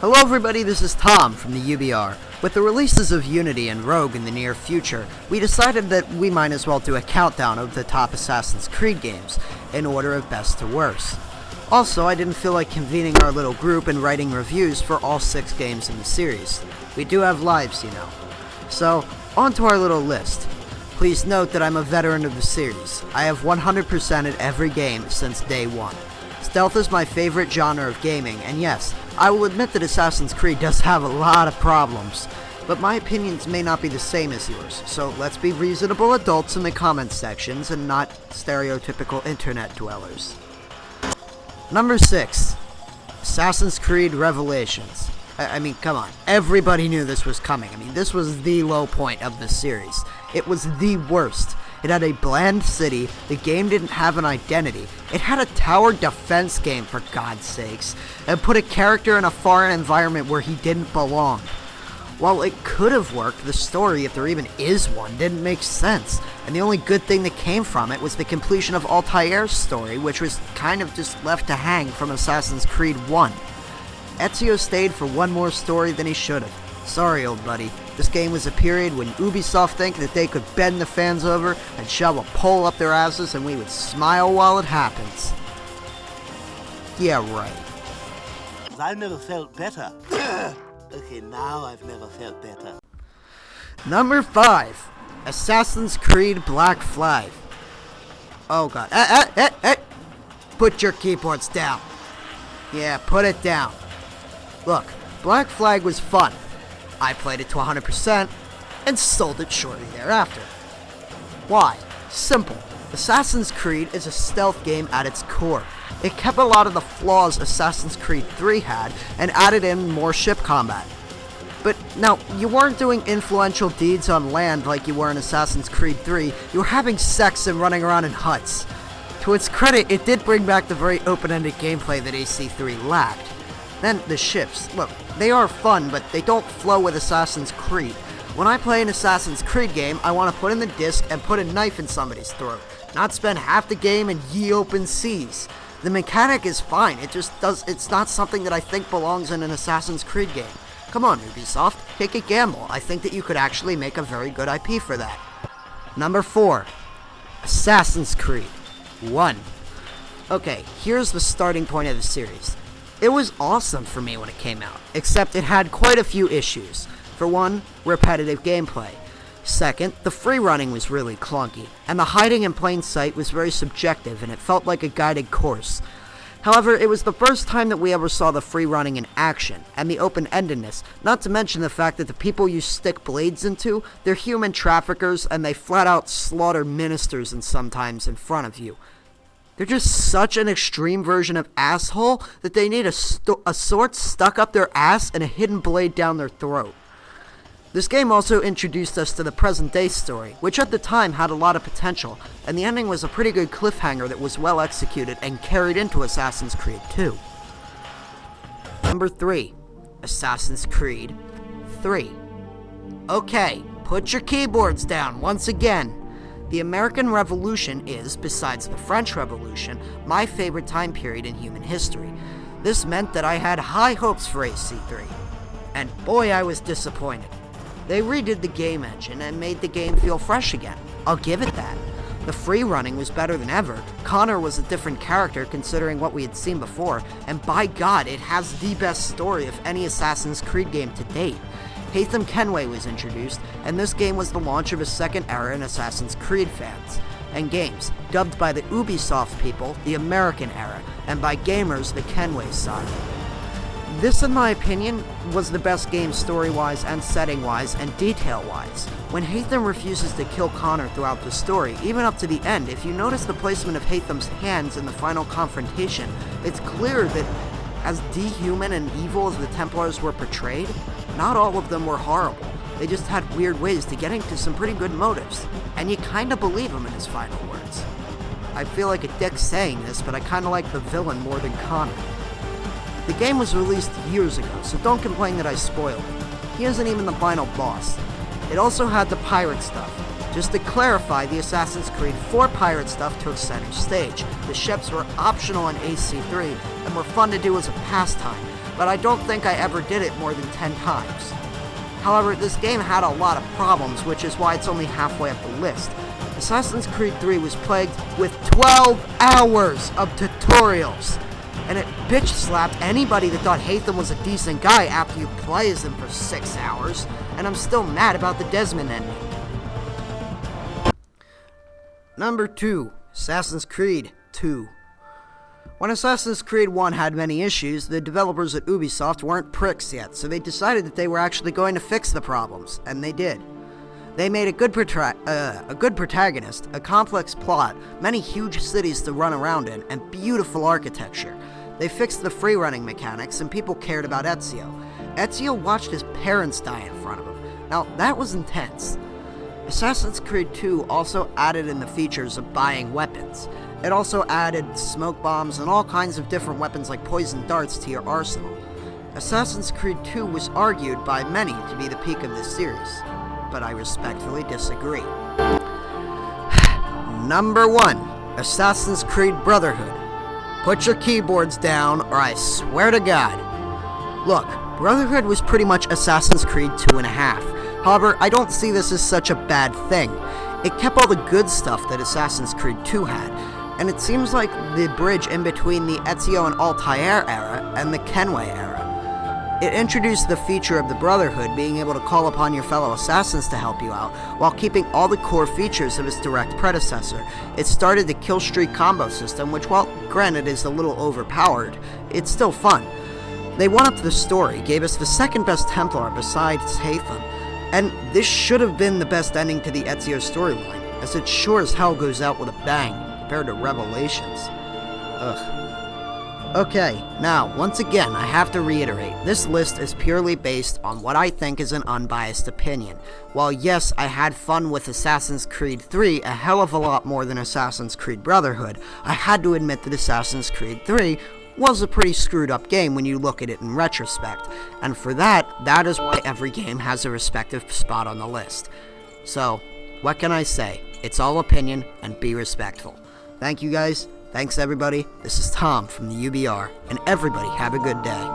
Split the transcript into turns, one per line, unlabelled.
Hello everybody, this is Tom from the UBR. With the releases of Unity and Rogue in the near future, we decided that we might as well do a countdown of the top Assassin's Creed games, in order of best to worst. Also, I didn't feel like convening our little group and writing reviews for all 6 games in the series. We do have lives, you know. So, on to our little list. Please note that I'm a veteran of the series. I have 100%ed every game since day one. Stealth is my favorite genre of gaming, and yes, I will admit that Assassin's Creed does have a lot of problems, but my opinions may not be the same as yours, so let's be reasonable adults in the comments sections and not stereotypical internet dwellers. Number 6. Assassin's Creed Revelations. I mean, come on, everybody knew this was coming. I mean, this was the low point of the series. It was the worst. It had a bland city, the game didn't have an identity, it had a tower defense game for God's sakes, and put a character in a foreign environment where he didn't belong. While it could have worked, the story, if there even is one, didn't make sense, and the only good thing that came from it was the completion of Altair's story, which was kind of just left to hang from Assassin's Creed 1. Ezio stayed for one more story than he should have. Sorry, old buddy. This game was a period when Ubisoft think that they could bend the fans over and shove a pole up their asses and we would smile while it happens. Yeah, right.
I never felt better. Okay, now I've never felt better.
Number 5. Assassin's Creed Black Flag. Oh god. Put your keyboards down. Yeah, put it down. Look, Black Flag was fun. I played it to 100% and sold it shortly thereafter. Why? Simple. Assassin's Creed is a stealth game at its core. It kept a lot of the flaws Assassin's Creed 3 had and added in more ship combat. But now, you weren't doing influential deeds on land like you were in Assassin's Creed 3, you were having sex and running around in huts. To its credit, it did bring back the very open-ended gameplay that AC3 lacked. Then, the ships. Look, they are fun, but they don't flow with Assassin's Creed. When I play an Assassin's Creed game, I want to put in the disc and put a knife in somebody's throat, not spend half the game in ye open seas. The mechanic is fine, it's not something that I think belongs in an Assassin's Creed game. Come on, Ubisoft, take a gamble. I think that you could actually make a very good IP for that. Number 4. Assassin's Creed 1. Okay, here's the starting point of the series. It was awesome for me when it came out, except it had quite a few issues. For one, repetitive gameplay. Second, the free running was really clunky, and the hiding in plain sight was very subjective and it felt like a guided course. However, it was the first time that we ever saw the free running in action, and the open-endedness, not to mention the fact that the people you stick blades into, they're human traffickers and they flat out slaughter ministers and sometimes in front of you. They're just such an extreme version of asshole that they need a sword stuck up their ass and a hidden blade down their throat. This game also introduced us to the present-day story, which at the time had a lot of potential, and the ending was a pretty good cliffhanger that was well executed and carried into Assassin's Creed 2. Number 3. Assassin's Creed 3. Okay, put your keyboards down once again. The American Revolution is, besides the French Revolution, my favorite time period in human history. This meant that I had high hopes for AC3. And boy, I was disappointed. They redid the game engine and made the game feel fresh again. I'll give it that. The free running was better than ever, Connor was a different character considering what we had seen before, and by God, it has the best story of any Assassin's Creed game to date. Haytham Kenway was introduced, and this game was the launch of a second era in Assassin's Creed fans, and games, dubbed by the Ubisoft people the American era, and by gamers the Kenway side. This, in my opinion, was the best game story-wise and setting-wise and detail-wise. When Haytham refuses to kill Connor throughout the story, even up to the end, if you notice the placement of Haytham's hands in the final confrontation, it's clear that as dehuman and evil as the Templars were portrayed, not all of them were horrible. They just had weird ways to getting to some pretty good motives, and you kinda believe him in his final words. I feel like a dick saying this, but I kinda like the villain more than Connor. The game was released years ago, so don't complain that I spoiled it. He isn't even the final boss. It also had the pirate stuff. Just to clarify, the Assassin's Creed 4 pirate stuff took center stage. The ships were optional in AC3 and were fun to do as a pastime, but I don't think I ever did it more than 10 times. However, this game had a lot of problems, which is why it's only halfway up the list. Assassin's Creed 3 was plagued with 12 hours of tutorials, and it bitch slapped anybody that thought Haytham was a decent guy after you play as him for 6 hours, and I'm still mad about the Desmond ending. Number 2, Assassin's Creed 2. When Assassin's Creed 1 had many issues, the developers at Ubisoft weren't pricks yet, so they decided that they were actually going to fix the problems, and they did. They made a good protagonist, a complex plot, many huge cities to run around in, and beautiful architecture. They fixed the free-running mechanics, and people cared about Ezio. Ezio watched his parents die in front of him. Now, that was intense. Assassin's Creed 2 also added in the features of buying weapons. It also added smoke bombs and all kinds of different weapons like poison darts to your arsenal. Assassin's Creed 2 was argued by many to be the peak of this series, but I respectfully disagree. Number 1, Assassin's Creed Brotherhood. Put your keyboards down, or I swear to God. Look, Brotherhood was pretty much Assassin's Creed 2.5. However, I don't see this as such a bad thing. It kept all the good stuff that Assassin's Creed 2 had, and it seems like the bridge in between the Ezio and Altair era and the Kenway era. It introduced the feature of the Brotherhood being able to call upon your fellow assassins to help you out, while keeping all the core features of its direct predecessor. It started the kill streak combo system, which, while granted is a little overpowered, it's still fun. They one-upped the story, gave us the second best Templar besides Haytham, and this should have been the best ending to the Ezio storyline, as it sure as hell goes out with a bang, compared to Revelations. Ugh. Okay, now, once again, I have to reiterate, this list is purely based on what I think is an unbiased opinion. While yes, I had fun with Assassin's Creed 3 a hell of a lot more than Assassin's Creed Brotherhood, I had to admit that Assassin's Creed 3 was a pretty screwed up game when you look at it in retrospect, and for that is why every game has a respective spot on the list. So, what can I say? It's all opinion, and be respectful. Thank you guys, thanks everybody, this is Tom from the UBR, and everybody have a good day.